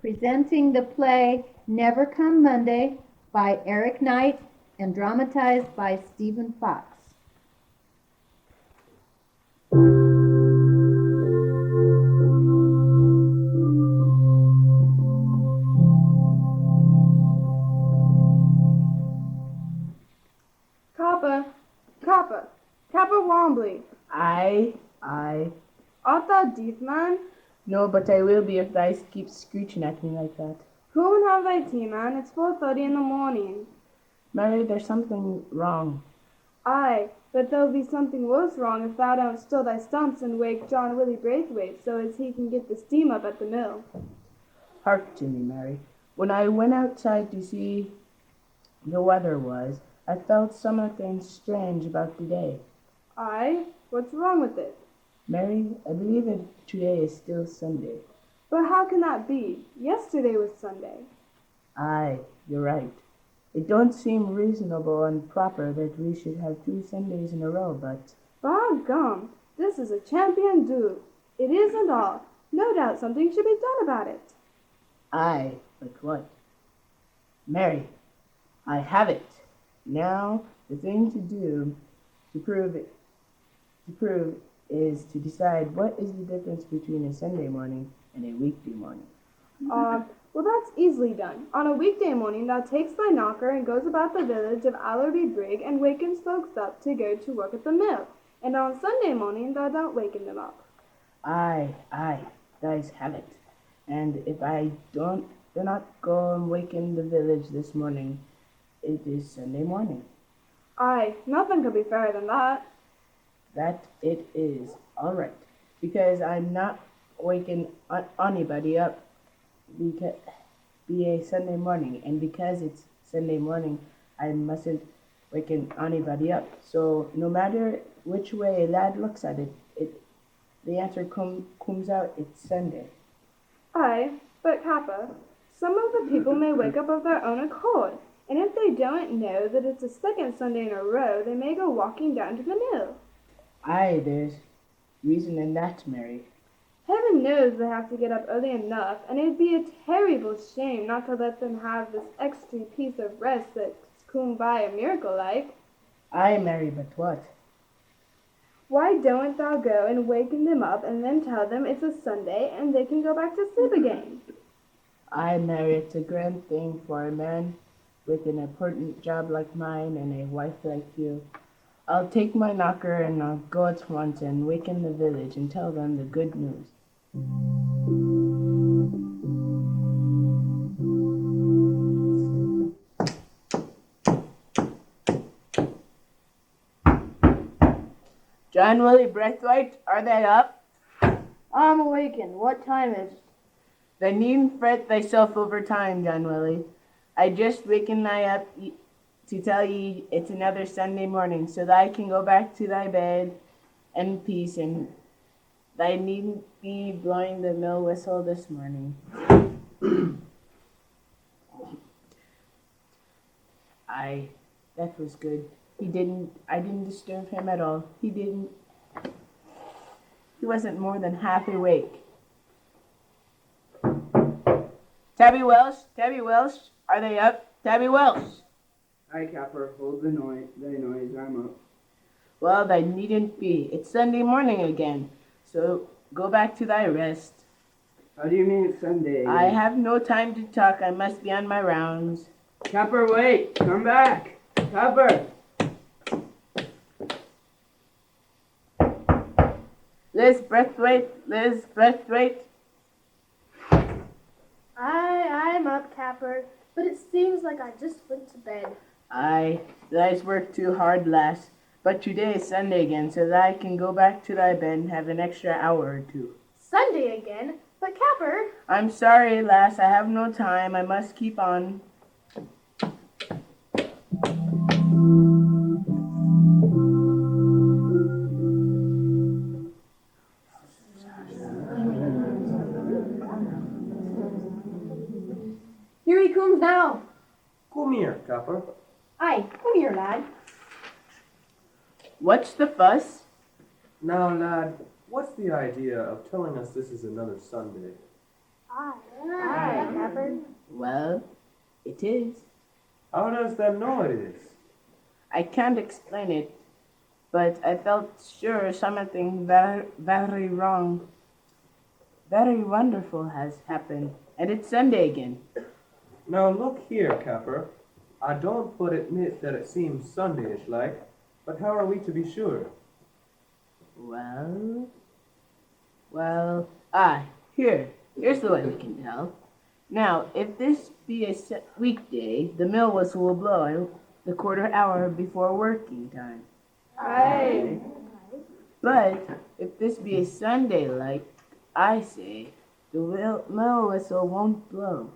presenting the play Never Come Monday by Eric Knight and dramatized by Stephen Fox. Kappa, Kappa, Kappa Wombly. I. Art thou deaf, man? No, but I will be if thou keeps screeching at me like that. Who and have thy tea, man? It's 4:30 in the morning. Mary, there's something wrong. Aye, but there'll be something worse wrong if thou don't still thy stumps and wake John Willie Braithwaite so as he can get the steam up at the mill. Hark to me, Mary. When I went outside to see the weather was, I felt something strange about the day. Aye, what's wrong with it? Mary, I believe that today is still Sunday. But how can that be? Yesterday was Sunday. Aye, you're right. It don't seem reasonable and proper that we should have 2 Sundays in a row, but... By gum, this is a champion do. It isn't all. No doubt something should be done about it. Aye, but what? Mary, I have it. Now, the thing to do to prove is to decide what is the difference between a Sunday morning and a weekday morning. Well, that's easily done. On a weekday morning, thou takes thy knocker and goes about the village of Allerby Brig and wakens folks up to go to work at the mill. And on Sunday morning, thou don't waken them up. Aye, thou's have it. And if I do not go and waken the village this morning, it is Sunday morning. Aye, nothing could be fairer than that. That it is, all right. Because I'm not waking anybody up because be a Sunday morning, and because it's Sunday morning, I mustn't waken anybody up. So no matter which way a lad looks at it, the answer comes out, it's Sunday. Aye, but Kappa, some of the people may wake up of their own accord, and if they don't know that it's the second Sunday in a row, they may go walking down to the mill. Aye, there's reason in that, Mary. Heaven knows they have to get up early enough, and it'd be a terrible shame not to let them have this extra piece of rest that's come by a miracle like. Aye, Mary, but what? Why don't thou go and waken them up and then tell them it's a Sunday and they can go back to sleep again? Aye, Mary, it's a grand thing for a man with an important job like mine and a wife like you. I'll take my knocker and I'll go at once and waken the village and tell them the good news. John Willie Braithwaite, are they up? I'm awakened. What time is it? Thou needn't fret thyself over time, John Willie. I just waken thy up to tell ye it's another Sunday morning, so thy can go back to thy bed in peace, and thy needn't be blowing the mill whistle this morning. Aye, that was good. I didn't disturb him at all. He wasn't more than half awake. Tabby Welsh, are they up? Tabby Welsh. Aye, Capper, hold thy noise, I'm up. Well, thy needn't be. It's Sunday morning again, so go back to thy rest. How do you mean it's Sunday? I have no time to talk. I must be on my rounds. Capper, wait! Come back! Capper! Liz Braithwaite. I'm up, Capper, but it seems like I just went to bed. Aye, thou's worked too hard, lass. But today is Sunday again, so that I can go back to thy bed and have an extra hour or two. Sunday again? But Capper... I'm sorry, lass, I have no time. I must keep on. Here he comes now. Come here, Capper. Aye, come here, lad. What's the fuss? Now, lad, what's the idea of telling us this is another Sunday? Aye, Capper. Well, it is. How does that know it is? I can't explain it, but I felt sure something very, very wrong, very wonderful has happened. And it's Sunday again. Now look here, Capper. I don't but admit that it seems Sundayish like, but how are we to be sure? Well, here's the way we can tell. Now, if this be a weekday, the mill whistle will blow the quarter hour before working time. Aye. But if this be a Sunday, like I say, the mill whistle won't blow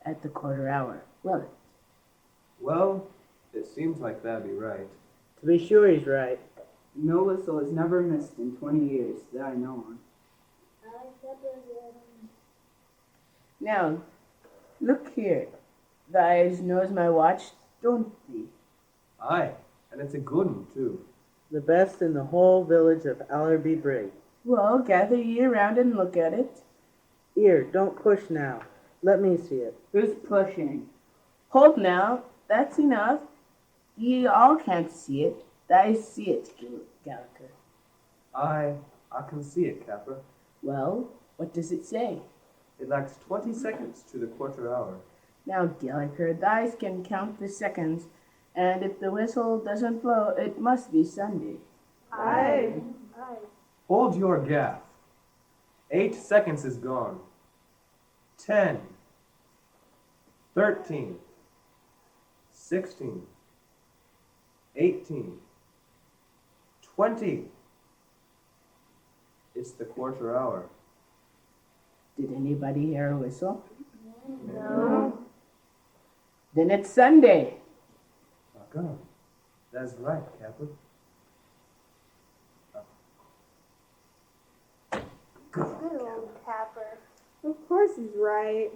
at the quarter hour, will it? Well, it seems like that'd be right. To be sure he's right. No whistle has never missed in 20 years that I know on. Aye, Capper. Now, look here. The eyes knows my watch, don't they? Aye, and it's a good one, too. The best in the whole village of Allerby Brig. Well, gather ye around and look at it. Here, don't push now. Let me see it. Who's pushing? Hold now, that's enough. Ye all can't see it. I see it, Gallagher. I can see it, Capper. Well, what does it say? It lacks 20 seconds to the quarter hour. Now, Gallagher, the eyes can count the seconds, and if the whistle doesn't blow, it must be Sunday. Aye. Hold your gaff. 8 seconds is gone. 10, 13, 16, 18, 20. It's the quarter hour. Did anybody hear a whistle? No. Then it's Sunday. Oh, God. That's right, Capper. Good old Capper. Of course he's right.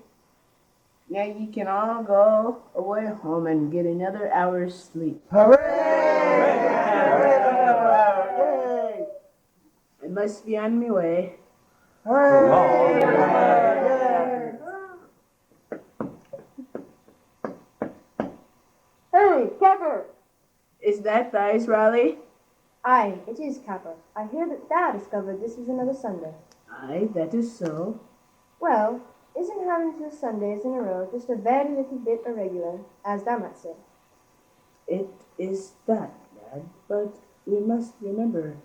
Now you can all go away home and get another hour's sleep. Hooray! I must be on my way. Hey, Capper! Is that nice, Riley? Aye, it is, Capper. I hear that thou discovered this is another Sunday. Aye, that is so. Well, isn't having 2 Sundays in a row just a very little bit irregular, as thou might say? It is that, lad. But we must remember,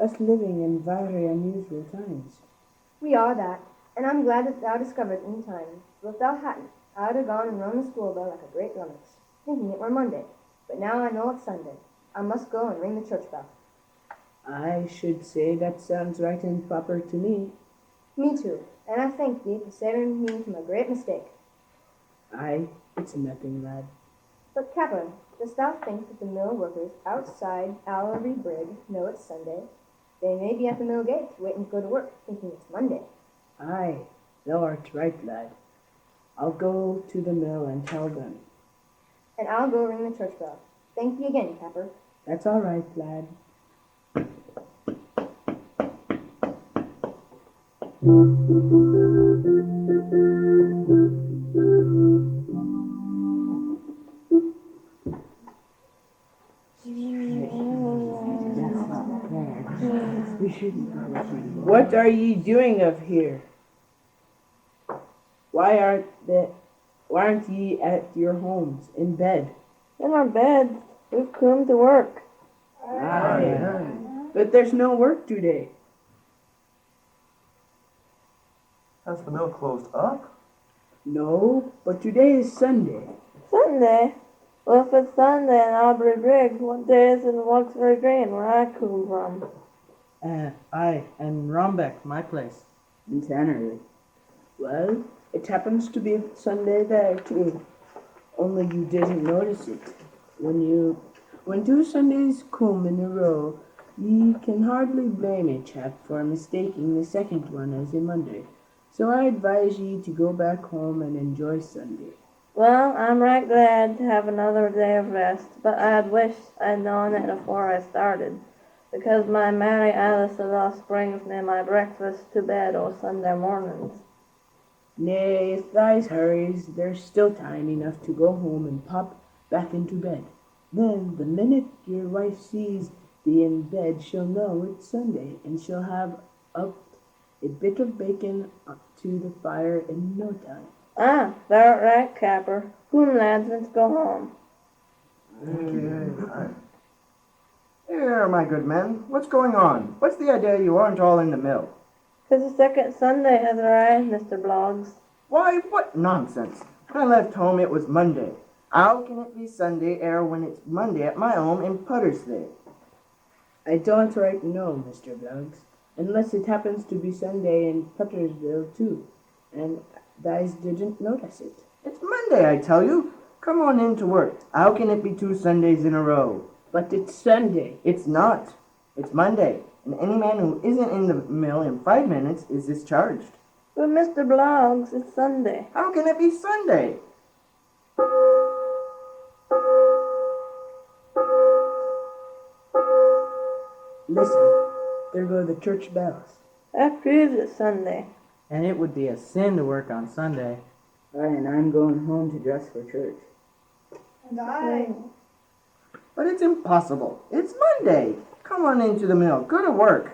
us living in very unusual times. We are that, and I'm glad that thou discovered it in time. For if thou hadn't, I'd have gone and rung the school bell like a great lummox, thinking it were Monday. But now I know it's Sunday. I must go and ring the church bell. I should say that sounds right and proper to me. Me too, and I thank thee for saving me from a great mistake. Aye, it's nothing, lad. But, Capper, dost thou think that the mill workers outside Allerby Brig know it's Sunday? They may be at the mill gate, waiting to go to work, thinking it's Monday. Aye, thou art right, lad. I'll go to the mill and tell them. And I'll go ring the church bell. Thank thee again, Capper. That's all right, lad. What are ye doing of here? Why aren't ye at your homes, in bed? In our beds. We've come to work. Aye. But there's no work today. Has the mill closed up? No, but today is Sunday. Sunday? Well, if it's Sunday in Aubrey Brig, what day is it in Luxbury Green, where I come from? Aye, and Rombeck, my place. In Tannerley. Well, it happens to be Sunday there too. Only you didn't notice it. When 2 Sundays come in a row, ye can hardly blame a chap for mistaking the second one as a Monday. So I advise ye to go back home and enjoy Sunday. Well, I'm right glad to have another day of rest, but I'd wish I'd known it before I started, because my Mary Alice of us brings me my breakfast to bed o' Sunday mornings. Nay, if thys hurries, there's still time enough to go home and pop back into bed. Then, the minute your wife sees thee in bed, she'll know it's Sunday, and she'll have up a bit of bacon up to the fire in no time. Ah, thou'rt right, Capper. Come, lads, let's go home. Here, my good men, what's going on? What's the idea you aren't all in the mill? 'Tis the second Sunday has arrived, Mr. Bloggs. Why, what nonsense! When I left home it was Monday. How can it be Sunday ere when it's Monday at my home in Puttersday? I don't right know, Mr. Bloggs, unless it happens to be Sunday in Puttersville too, and thys didn't notice it. It's Monday, I tell you. Come on in to work. How can it be 2 Sundays in a row? But it's Sunday. It's not. It's Monday, and any man who isn't in the mill in 5 minutes is discharged. But Mr. Bloggs, it's Sunday. How can it be Sunday? Listen, there go the church bells. That proves it's Sunday. And it would be a sin to work on Sunday. And I'm going home to dress for church. And I. But it's impossible. It's Monday. Come on into the mill. Go to work.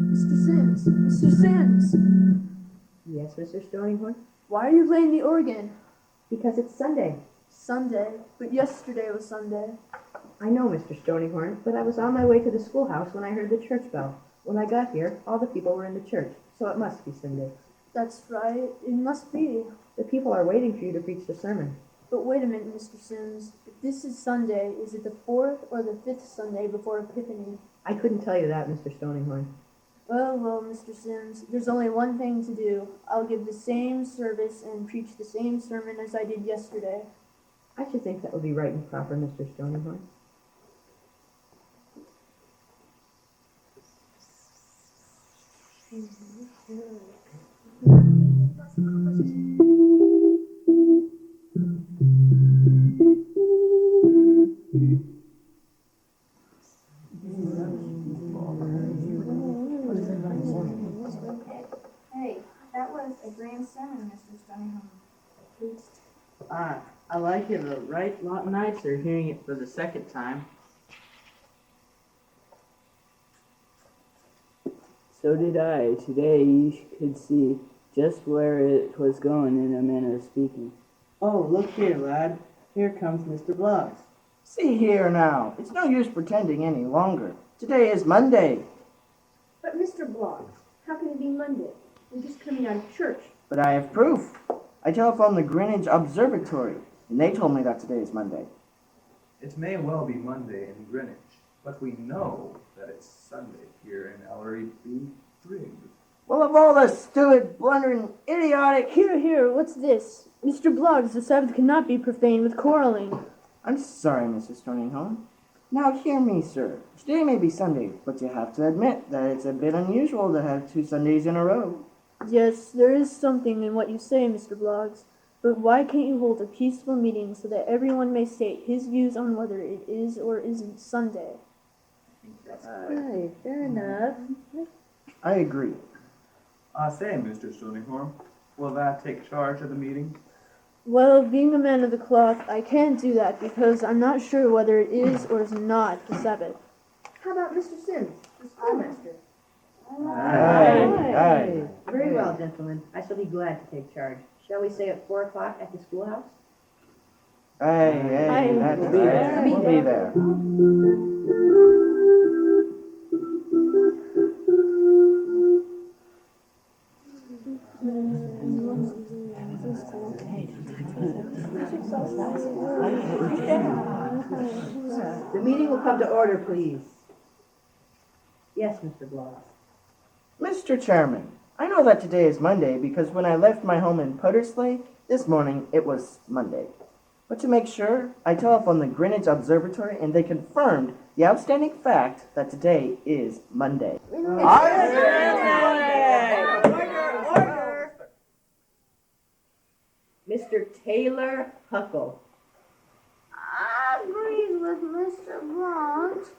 Mr. Sims, Yes, Mr. Stoneyhorn? why are you playing the organ? Because it's Sunday. Sunday, but yesterday was Sunday. I know, Mr. Stoneyhorn, but I was on my way to the schoolhouse when I heard the church bell. When I got here, all the people were in the church, so it must be Sunday. That's right, it must be. The people are waiting for you to preach the sermon. But wait a minute, Mr. Sims. If this is Sunday, is it the 4th or the 5th Sunday before Epiphany? I couldn't tell you that, Mr. Stoneyhorn. Well, Mr. Sims, there's only one thing to do. I'll give the same service and preach the same sermon as I did yesterday. I should think that would be right and proper, Mr. Stoneyhorn. Hey, that was a grand sermon, Mr. Stoneyhorn. I like it a right lot nicer hearing it for the second time. So did I. Today you could see just where it was going in a manner of speaking. Oh, look here, lad. Here comes Mr. Bloggs. See here now. It's no use pretending any longer. Today is Monday. But Mr. Bloggs, how can it be Monday? We're just coming out of church. But I have proof. I telephoned the Greenwich Observatory, and they told me that today is Monday. It may well be Monday in Greenwich, but we know that it's Sunday here in Ellery B. Brigg. Well, of all the stupid, blundering, idiotic... Here, what's this? Mr. Bloggs, the Sabbath cannot be profaned with quarreling. I'm sorry, Mrs. Stoneyhorn. Now hear me, sir. Today may be Sunday, but you have to admit that it's a bit unusual to have 2 Sundays in a row. Yes, there is something in what you say, Mr. Bloggs. But why can't you hold a peaceful meeting so that everyone may state his views on whether it is or isn't Sunday? Right, fair enough. I agree. I say, Mr. Stoneyhorn, will that take charge of the meeting? Well, being a man of the cloth, I can't do that because I'm not sure whether it is or is not the Sabbath. How about Mr. Sims, the schoolmaster? Aye. Very well, gentlemen. I shall be glad to take charge. Shall we say at 4 o'clock at the schoolhouse? Aye, that's We'll be right. there. We'll be there. The meeting will come to order, please. Yes, Mr. Bloggs. Mr. Chairman, I know that today is Monday because when I left my home in Puttersley this morning, it was Monday. But to make sure, I telephoned the Greenwich Observatory and they confirmed the outstanding fact that today is Monday. Mr. Taylor Huckle. I agree with Mr. Bronx.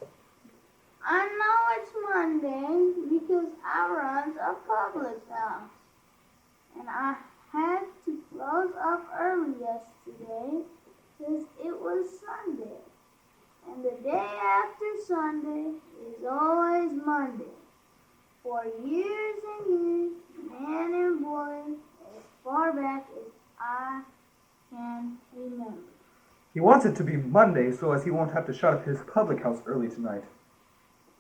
I know it's Monday because I runs a public house. And I had to close up early yesterday because it was Sunday. And the day after Sunday is always Monday. For years and years, man and boy, as far back as I can remember. He wants it to be Monday so as he won't have to shut up his public house early tonight.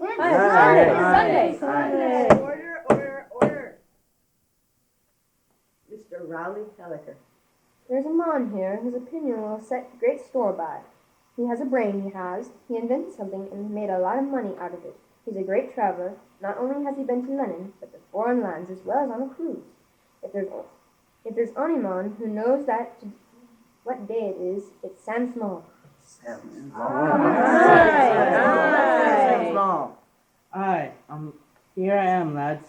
It's Sunday. Order. Mr. Rowley Helliker. There's a man here whose opinion will set great store by. He has a brain, he has. He invented something and made a lot of money out of it. He's a great traveler. Not only has he been to London, but to foreign lands as well as on a cruise. If there's any man who knows what day it is, it's Sam Small. Aye, here I am, lads.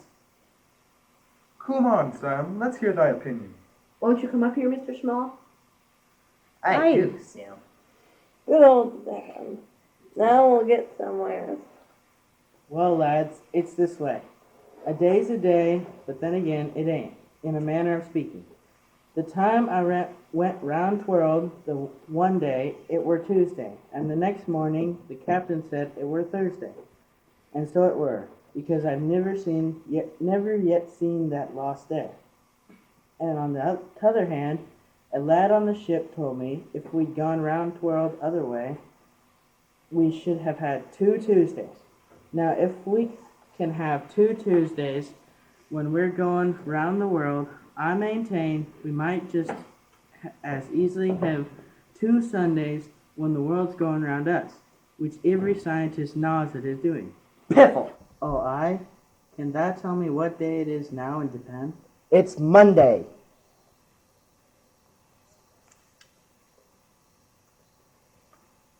Come on, Sam. Let's hear thy opinion. Won't you come up here, Mr. Small? I do, Sam. Good old Sam. Now we'll get somewhere. Well, lads, it's this way. A day's a day, but then again, it ain't, in a manner of speaking. The time I went round twirled the one day, it were Tuesday, and the next morning the captain said it were Thursday. And so it were, because I've never yet seen that lost day. And on the t'other hand, a lad on the ship told me if we'd gone round twirled other way, we should have had 2 Tuesdays. Now, if we can have 2 Tuesdays when we're going round the world, I maintain we might just as easily have 2 Sundays when the world's going round us, which every scientist knows it is doing. Piffle! Oh, aye? Can that tell me what day it is now in Japan? It's Monday.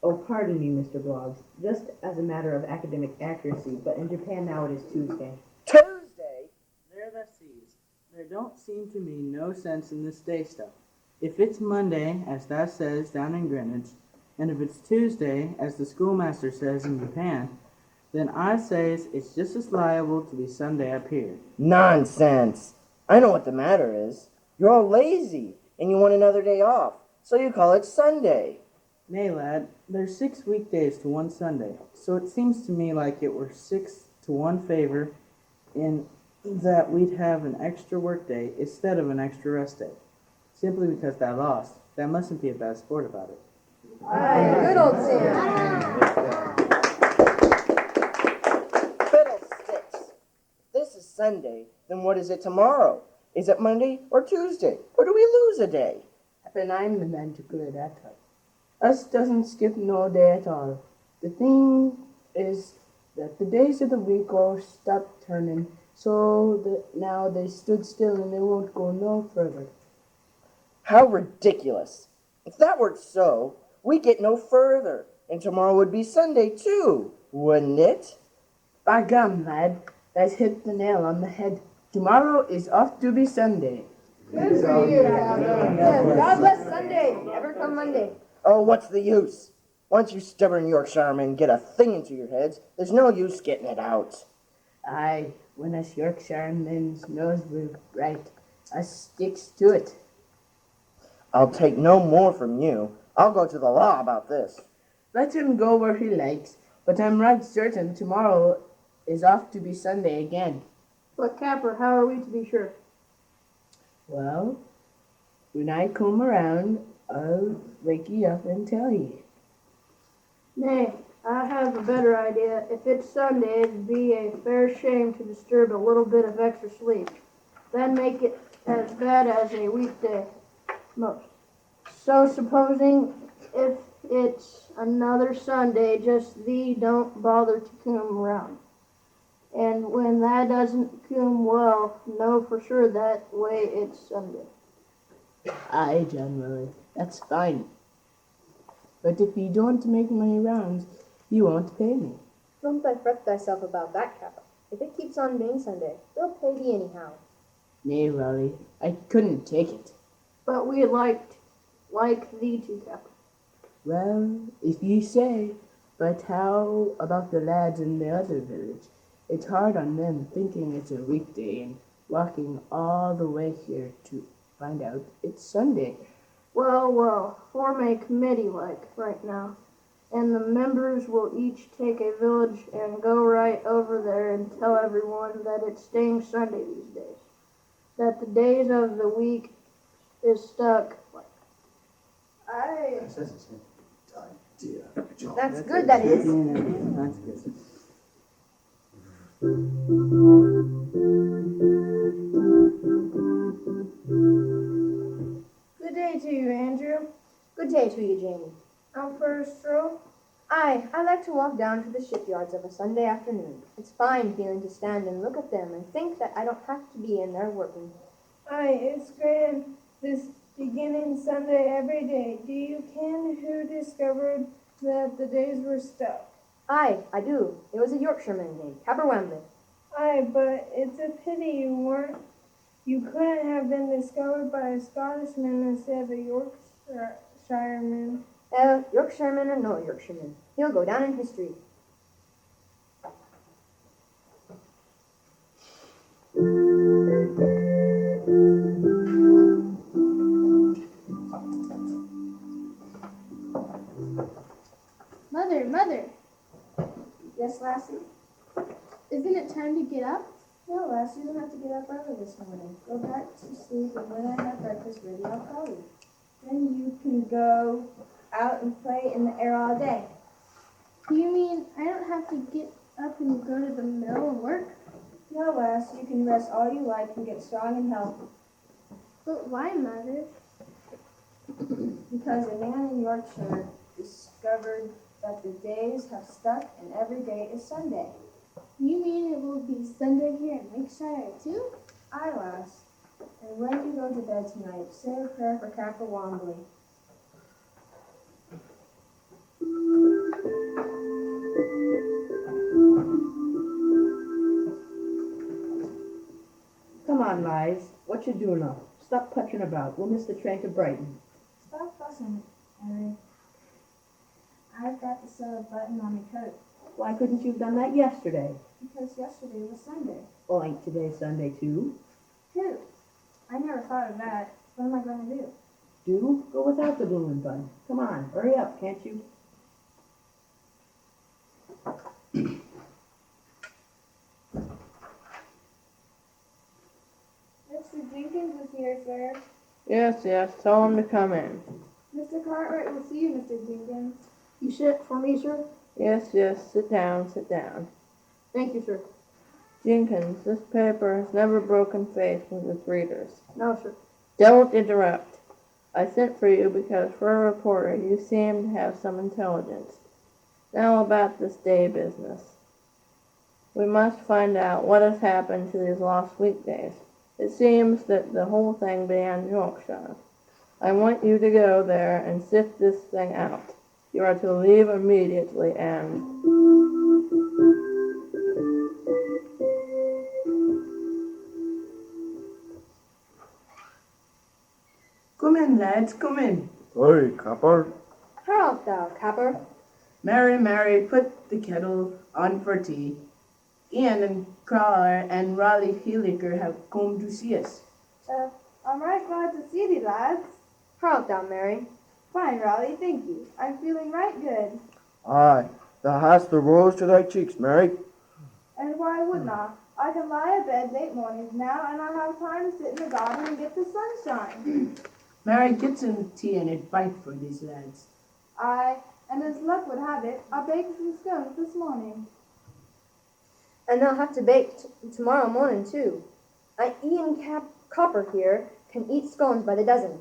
Oh, pardon me, Mr. Bloggs. Just as a matter of academic accuracy, but in Japan now it is Tuesday. Tuesday? There thou sees. There don't seem to me no sense in this day stuff. If it's Monday, as thou says down in Greenwich, and if it's Tuesday, as the schoolmaster says in Japan, then I says it's just as liable to be Sunday up here. Nonsense. I know what the matter is. You're all lazy, and you want another day off, so you call it Sunday. Nay, lad, there's 6 weekdays to 1 Sunday, so it seems to me like it were 6 to 1 favor in that we'd have an extra work day instead of an extra rest day. Simply because thou lost, thou mustn't be a bad sport about it. Good old Sam. Fiddlesticks. This is Sunday, then what is it tomorrow? Is it Monday or Tuesday? Or do we lose a day? Happen I'm the man to clear that up. Us doesn't skip no day at all. The thing is that the days of the week all stopped turning, so that now they stood still and they won't go no further. How ridiculous. If that were so, we'd get no further, and tomorrow would be Sunday too, wouldn't it? By gum, lad, that's hit the nail on the head. Tomorrow is off to be Sunday. Good for you, Yes, God bless Sunday. Never come Monday. Oh, what's the use? Once you stubborn Yorkshiremen get a thing into your heads, there's no use getting it out. Aye, when us Yorkshiremen knows we're right, us sticks to it. I'll take no more from you. I'll go to the law about this. Let him go where he likes, but I'm right certain tomorrow is off to be Sunday again. But, Capper, how are we to be sure? Well, when I come around, I'll wake you up and tell you. Nay, I have a better idea. If it's Sunday, it'd be a fair shame to disturb a little bit of extra sleep. Then make it as bad as a weekday, most. So supposing if it's another Sunday, just thee don't bother to come around. And when that doesn't come, well, know for sure that way it's Sunday. Aye, John Willie, that's fine. But if you don't make my rounds, you won't pay me. Don't thy fret thyself about that, Kappa. If it keeps on being Sunday, they'll pay thee anyhow. Nay, Raleigh, I couldn't take it. But we like thee to, Captain. Well, if you say, but how about the lads in the other village? It's hard on them thinking it's a weekday and walking all the way here to find out it's Sunday. Well, form a committee right now. And the members will each take a village and go right over there and tell everyone that it's staying Sunday these days. That the days of the week is stuck. That's good, that is. That's good. Good day to you, Andrew. Good day to you, Jamie. Out for a stroll? Aye, I like to walk down to the shipyards of a Sunday afternoon. It's fine feeling to stand and look at them and think that I don't have to be in there working. Aye, it's grand. This beginning Sunday every day. Do you ken who discovered that the days were stuck? Aye, I do. It was a Yorkshireman named Capper Wembley. Aye, but it's a pity you couldn't have been discovered by a Scottishman instead of a Yorkshireman. Yorkshireman or no Yorkshireman, he'll go down in history. Mother. Yes, lassie? Isn't it time to get up? No, lassie, you don't have to get up early this morning. Go back to sleep, and when I have breakfast ready, I'll call you. Then you can go out and play in the air all day. Do you mean I don't have to get up and go to the mill and work? No, lass, you can rest all you like and get strong and healthy. But why, Mother? Because a man in Yorkshire discovered that the days have stuck and every day is Sunday. You mean it will be Sunday here in Lakeshire too? Aye, lass. And when you go to bed tonight, say a prayer for Capper Wombley. Come on, Lies. What you doing now? Stop punching about. We'll miss the train to Brighton. Stop fussing, Harry. I've got to sew a button on my coat. Why couldn't you have done that yesterday? Because yesterday was Sunday. Well, ain't today Sunday too? Who? I never thought of that. What am I going to do? Do? Go without the bloomin' bun. Come on, hurry up, can't you? Mr. Jenkins is here, sir. Yes, tell him to come in. Mr. Cartwright will see you, Mr. Jenkins. You sit for me, sir? Yes, sit down. Thank you, sir. Jenkins, this paper has never broken faith with its readers. No, sir. Don't interrupt. I sent for you because for a reporter you seem to have some intelligence. Now about this day business. We must find out what has happened to these lost weekdays. It seems that the whole thing began in Yorkshire. I want you to go there and sift this thing out. You are to leave immediately and... Come in, lads, come in. Hey, Capper. How art thou, Capper? Mary, put the kettle on for tea. Ian and Crawler and Raleigh Hilliker have come to see us. I'm right glad to see thee, lads. How art thou, Mary? Fine, Raleigh, thank you. I'm feeling right good. Aye, thou hast the rose to thy cheeks, Mary. And why wouldn't I? I can lie abed late mornings now, and I have time to sit in the garden and get the sunshine. Mary, get some tea and a bite for these lads. Aye, and as luck would have it, I baked some scones this morning. And they'll have to bake tomorrow morning, too. Ian Copper here can eat scones by the dozen.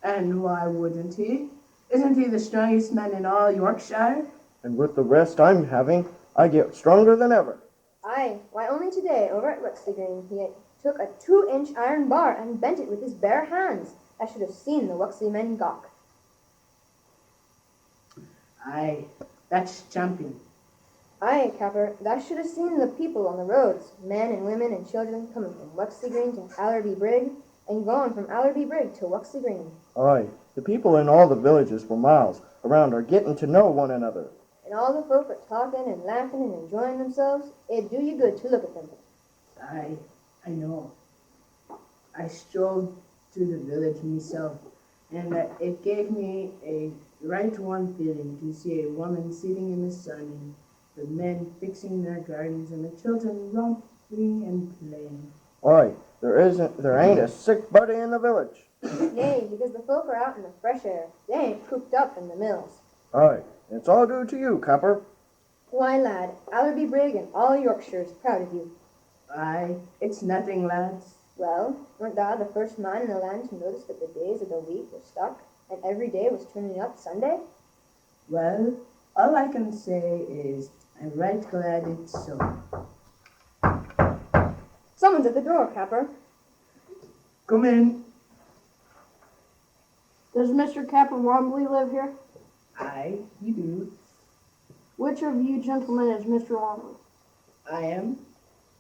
And why wouldn't he? Isn't he the strongest man in all Yorkshire? And with the rest I'm having, I get stronger than ever. Aye, why only today, over at Wexley Green, he took a 2-inch iron bar and bent it with his bare hands. I should have seen the Wexley men gawk. Aye, that's champion. Aye, Capper, thou should have seen the people on the roads, men and women and children coming from Wexley Green to Allerby Brig, and going from Allerby Brig to Wexley Green. Aye, the people in all the villages for miles around are getting to know one another. And all the folk are talking and laughing and enjoying themselves. It'd do you good to look at them. I know. I strolled through the village myself, and it gave me a right warm feeling to see a woman sitting in the sun, and the men fixing their gardens, and the children romping and playing. Aye, there ain't a sick body in the village. Nay, because the folk are out in the fresh air. They ain't cooped up in the mills. Aye, it's all due to you, Capper. Why, lad, Allerby Brig and all Yorkshire is proud of you. Aye, it's nothing, lads. Well, weren't thou the first man in the land to notice that the days of the week were stuck, and every day was turning up Sunday? Well, all I can say is I'm right glad it's so. Someone's at the door, Capper. Come in. Does Mr. Capper Wombley live here? Aye, you do. Which of you gentlemen is Mr. Wombley? I am.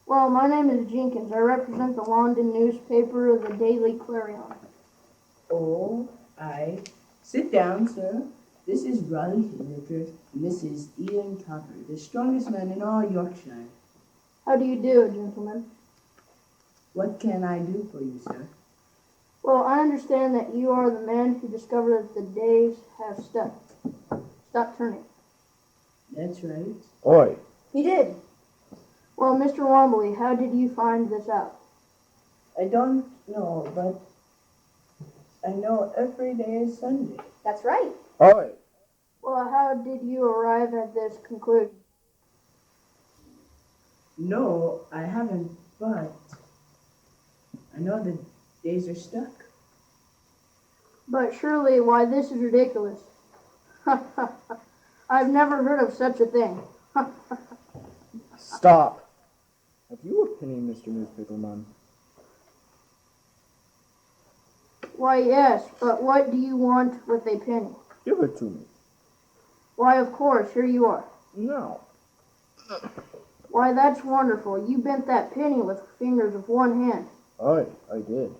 Well, my name is Jenkins. I represent the London newspaper, the Daily Clarion. Oh, aye. Sit down, sir. This is Raleigh Hilliker, and this is Ian Capper, the strongest man in all Yorkshire. How do you do, gentlemen? What can I do for you, sir? Well, I understand that you are the man who discovered that the days have stopped turning. That's right. Oi. He did. Well, Mr. Wombley, how did you find this out? I don't know, but I know every day is Sunday. That's right. Oi. Well, how did you arrive at this conclusion? No, I haven't, but I know the days are stuck. But surely, why, this is ridiculous. I've never heard of such a thing. Stop. Have you a penny, Mr. Newspaperman? Why, yes, but what do you want with a penny? Give it to me. Why, of course, here you are. No. Why, that's wonderful. You bent that penny with fingers of one hand. Aye, I did.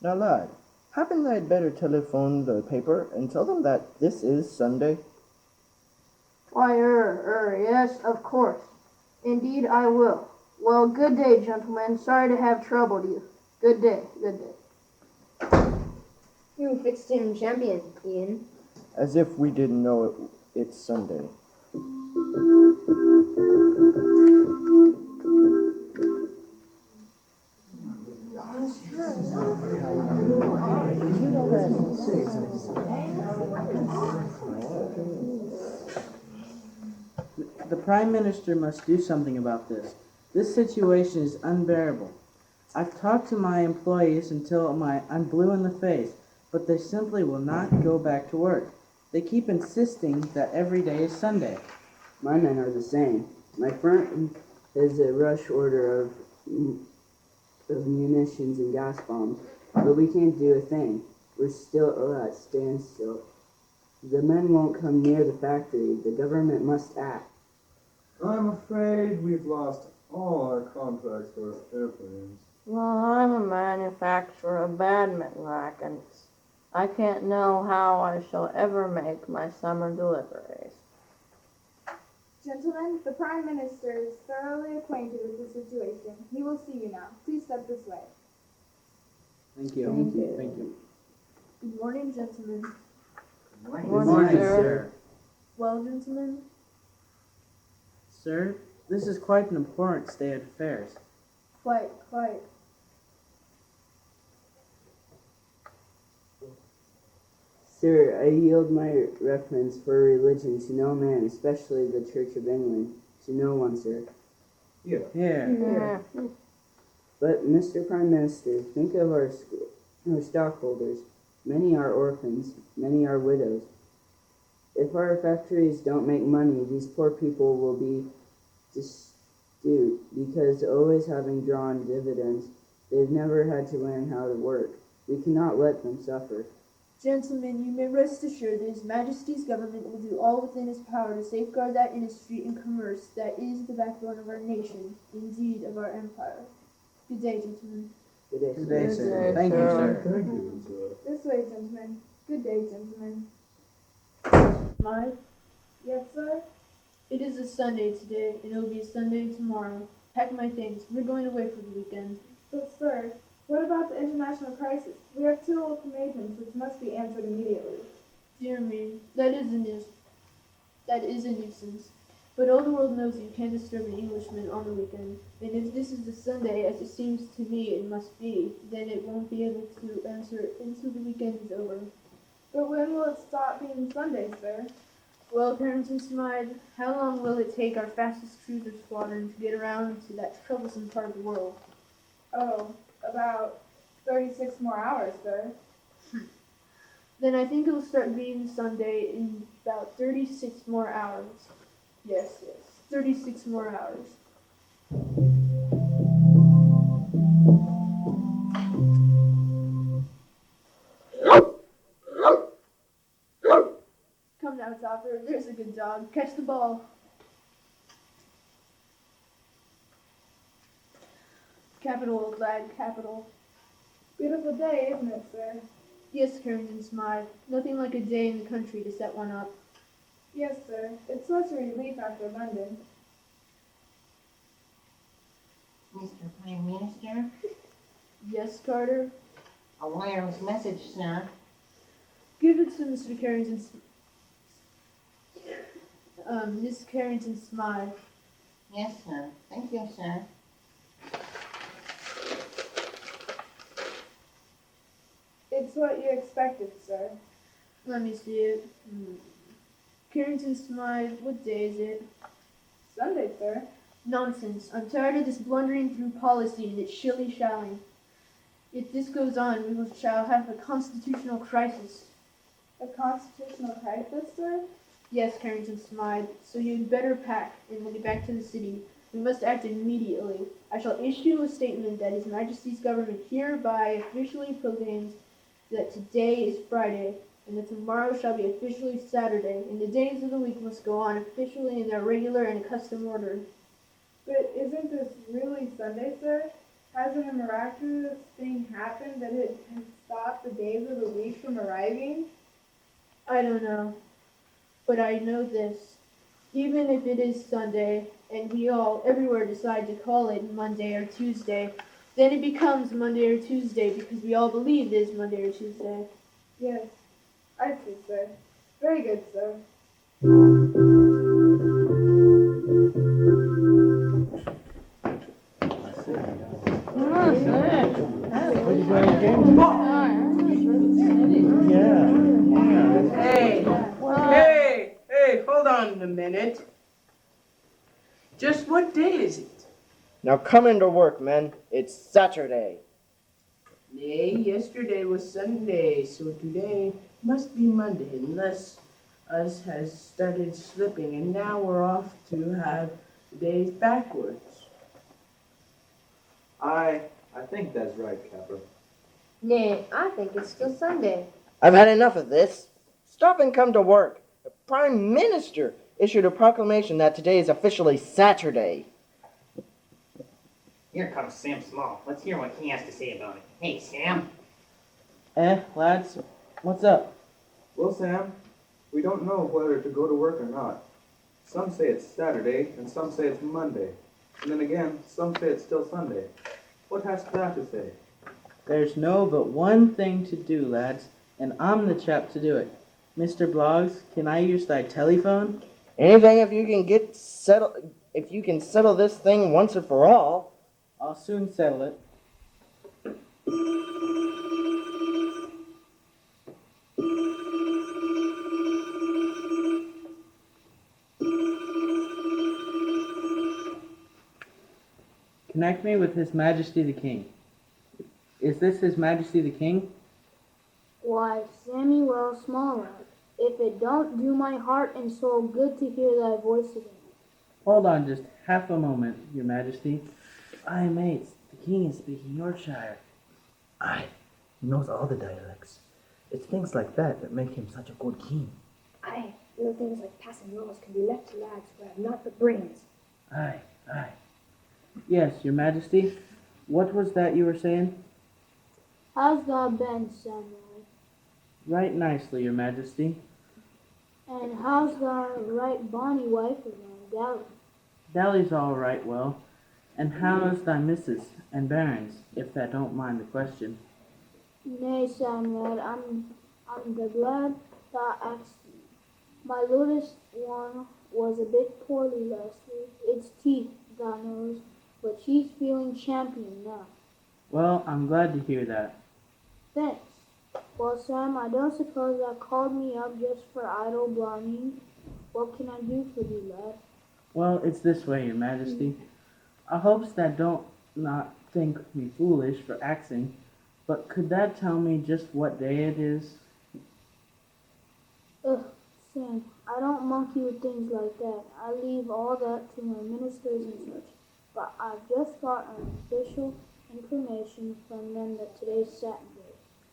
Now, lad, hadn't I better telephone the paper and tell them that this is Sunday? Why, yes, of course. Indeed, I will. Well, good day, gentlemen. Sorry to have troubled you. Good day, good day. You fixed him champion, Ian. As if we didn't know it's Sunday. The Prime Minister must do something about this. This situation is unbearable. I've talked to my employees until I'm blue in the face, but they simply will not go back to work. They keep insisting that every day is Sunday. My men are the same. My firm has a rush order of munitions and gas bombs, but we can't do a thing. We're still at standstill. The men won't come near the factory. The government must act. I'm afraid we've lost all our contracts for airplanes. Well, I'm a manufacturer of badminton rackets. I can't know how I shall ever make my summer deliveries. Gentlemen, the Prime Minister is thoroughly acquainted with the situation. He will see you now. Please step this way. Thank you. Thank you. Thank you. Good morning, gentlemen. Good morning, sir. Well, gentlemen, Sir, this is quite an important state of affairs. Quite. Sir, I yield my reference for religion to no man, especially the Church of England. To no one, sir. Yeah. Here. But, Mr. Prime Minister, think of our stockholders. Many are orphans, many are widows. If our factories don't make money, these poor people will be do, because always having drawn dividends, they've never had to learn how to work. We cannot let them suffer. Gentlemen, you may rest assured that His Majesty's government will do all within its power to safeguard that industry and commerce that is the backbone of our nation, indeed of our empire. Good day, gentlemen. Good day, Good day, sir. sir. Thank you, sir. Thank you, sir. This way, gentlemen. Good day, gentlemen. Smythe, Yes, sir? it is a Sunday today, and it will be a Sunday tomorrow. Pack my things. We're going away for the weekend. But, sir, what about the international crisis? We have two ultimatums which must be answered immediately. Dear me, that is a nuisance. But all the world knows you can't disturb an Englishman on the weekend. And if this is a Sunday, as it seems to me it must be, then it won't be able to answer until the weekend is over. But when will it stop being Sunday, sir? Well, Carrington Smythe, how long will it take our fastest cruiser squadron to get around to that troublesome part of the world? Oh, about 36 more hours, sir. Then I think it'll start being Sunday in about 36 more hours. Yes, 36 more hours. Come now, Topper. There's a good dog. Catch the ball. Capital, old lad, capital. Beautiful day, isn't it, sir? Yes, Carrington Smythe. Nothing like a day in the country to set one up. Yes, sir. It's such a relief after London. Mr. Prime Minister, Yes, Carter? a wireless message, sir. Give it to Mr. Carrington. Miss Carrington Smythe. Yes, sir. Thank you, sir. It's what you expected, sir. Let me see it. Carrington Smythe, what day is it? Sunday, sir. Nonsense. I'm tired of this blundering through policy and its shilly-shallying. If this goes on, shall have a constitutional crisis. A constitutional crisis, sir? Yes, Carrington Smythe, so you'd better pack and we'll get back to the city. We must act immediately. I shall issue a statement that His Majesty's government hereby officially proclaims that today is Friday, and that tomorrow shall be officially Saturday, and the days of the week must go on officially in their regular and accustomed order. But isn't this really Sunday, sir? Hasn't a miraculous thing happened that it has stopped the days of the week from arriving? I don't know, but I know this. Even if it is Sunday, and we all everywhere decide to call it Monday or Tuesday, then it becomes Monday or Tuesday because we all believe it is Monday or Tuesday. Yes, I see, sir. Very good, sir. Hey, hold on a minute. Just what day is it? Now come into work, men. It's Saturday. Nay, yesterday was Sunday, so today must be Monday, unless us has started slipping, and now we're off to have days backwards. I think that's right, Capper. Nay, I think it's still Sunday. I've had enough of this. Stop and come to work. The Prime Minister issued a proclamation that today is officially Saturday. Here comes Sam Small. Let's hear what he has to say about it. Hey, Sam. Lads, what's up? Well, Sam, we don't know whether to go to work or not. Some say it's Saturday, and some say it's Monday. And then again, some say it's still Sunday. What hast thou to say? There's no but one thing to do, lads, and I'm the chap to do it. Mr. Bloggs, can I use thy telephone? Anything if you can settle this thing once and for all. I'll soon settle it. Connect me with His Majesty the King. Is this His Majesty the King? Why, Samuel Smaller, if it don't do my heart and soul good to hear thy voice again. Hold on just half a moment, Your Majesty. Aye, mates, the king is speaking Yorkshire. Aye, he knows all the dialects. It's things like that that make him such a good king. Aye, little things like passing laws can be left to lads who have not the brains. Aye, aye. Yes, Your Majesty. What was that you were saying? How's God been, Samuel? Right nicely, Your Majesty. And how's thy right bonny wife of thine, Dally? Dally's all right, well. And how's thy missus and bairns, if thou don't mind the question? Nay, Samuel, I'm glad thou asked me. My littlest one was a bit poorly last week. It's teeth, thou knows, but she's feeling champion now. Well, I'm glad to hear that. Thanks. Well, Sam, I don't suppose thou called me up just for idle belonging. What can I do for thee, lad? Well, it's this way, Your Majesty. I hopes that don't not think me foolish for axing, but could that tell me just what day it is? Ugh, Sam, I don't monkey with things like that. I leave all that to my ministers and such. But I've just got an official information from them that today's Saturday.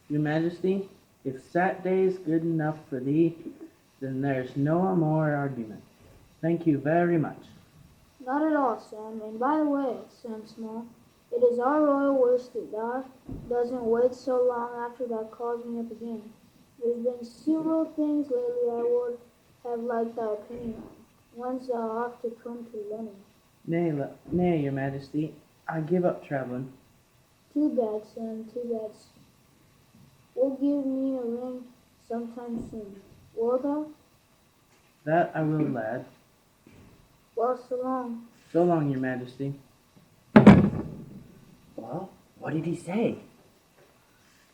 Your Majesty, if Saturday's good enough for thee, then there's no more argument. Thank you very much. Not at all, Sam. And by the way, Sam Small, it is our royal wish that thou doesn't wait so long after thou calls me up again. There's been several things lately I would have liked thy opinion on. One's thou off to come to London. Nay, Your Majesty, I give up traveling. Too bad, Sam, too bad. Will give me a ring sometime soon. Will thou? That I will, lad. Well, so long. So long, Your Majesty. Well, what did he say?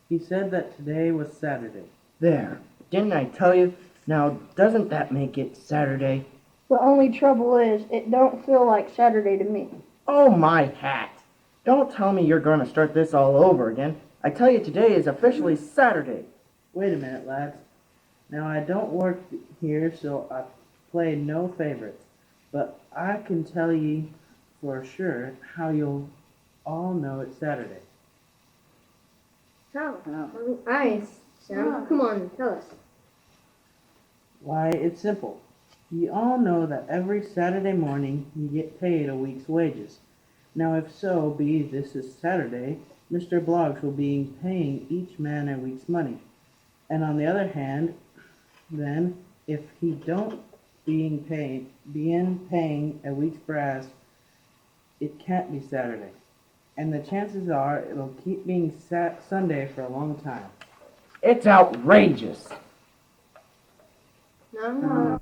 He said that today was Saturday. There. Didn't I tell you? Now, doesn't that make it Saturday? The only trouble is, it don't feel like Saturday to me. Oh, my hat. Don't tell me you're going to start this all over again. I tell you, today is officially Saturday. Wait a minute, lads. Now, I don't work here, so I play no favorites. But I can tell ye for sure how you'll all know it's Saturday. How? Aye, Sam. Come on, tell us. Why, it's simple. Ye all know that every Saturday morning you get paid a week's wages. Now, if so be this is Saturday, Mr. Bloggs will be paying each man a week's money. And on the other hand, then, if he don't paying a week's brass, it can't be Saturday. And the chances are it'll keep being Sunday for a long time. It's outrageous. No.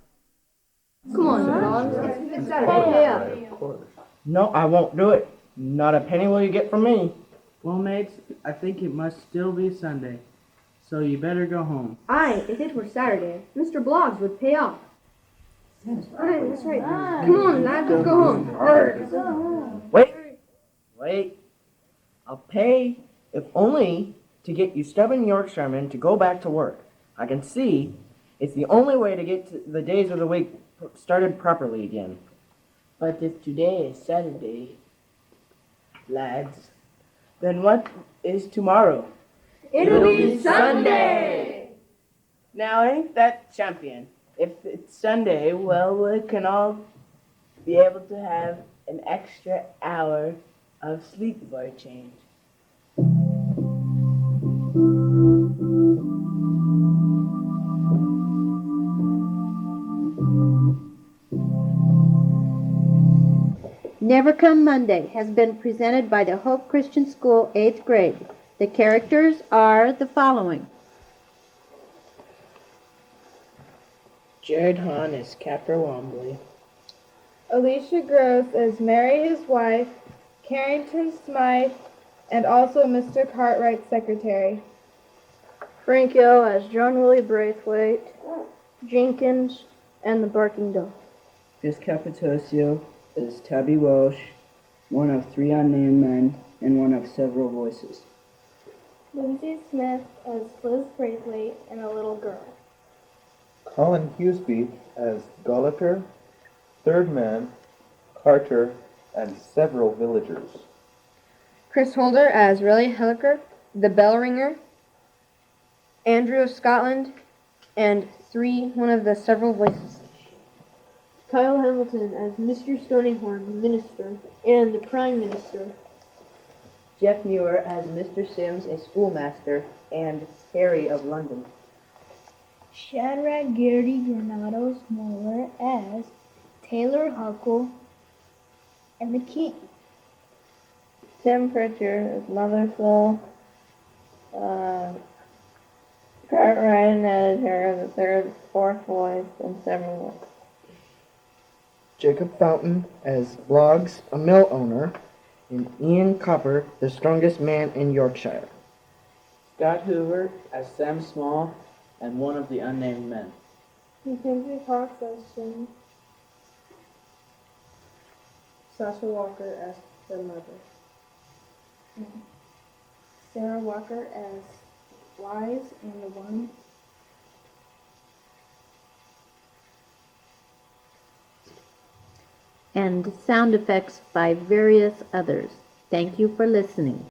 Come on, Bloggs. It's Saturday. Pay up. No, I won't do it. Not a penny will you get from me. Well, mates, I think it must still be Sunday, so you better go home. Aye, if it were Saturday, Mr. Bloggs would pay off. Aye, that's right. Come on, lads, let's go home. Wait. I'll pay, if only to get you stubborn Yorkshiremen to go back to work. I can see it's the only way to get to the days of the week started properly again. But if today is Saturday, lads, then what is tomorrow? It'll be Sunday! Now, ain't that champion? If it's Sunday, well, we can all be able to have an extra hour of sleep for a change. Never Come Monday has been presented by the Hope Christian School, 8th grade. The characters are the following. Jared Hahn as Capper Wombley. Alicia Gross as Mary, his wife, Carrington Smythe, and also Mr. Cartwright's secretary. Frank Hill as John Willie Braithwaite, Jenkins, and the Barking Dog. Chris Capitosio is Tabby Welsh, one of 3 unnamed men and one of several voices. Lindsay Smith as Liz Braithwaite and a little girl. Colin Huseby as Gulliker, third man, Carter and several villagers. Chris Holder as Riley Hilliker, the bell ringer, Andrew of Scotland, and 3, one of the several voices. Kyle Hamilton as Mr. Stoneyhorn, Minister, and the Prime Minister. Jeff Muir as Mr. Sims, a schoolmaster, and Harry of London. Shadrach Garrity Granados Moeller as Taylor Huckle and the King. Tim Pritchard as Motherswell. Cartwright as Harry the Third, fourth voice, and several more. Jacob Fountain as Bloggs, a mill owner, and Ian Copper, the strongest man in Yorkshire. Scott Hoover as Sam Small and one of the unnamed men. Mackenzie Cox as Jim. Sasha Walker as the mother. Sarah Walker as Wise and the One. And sound effects by various others. Thank you for listening.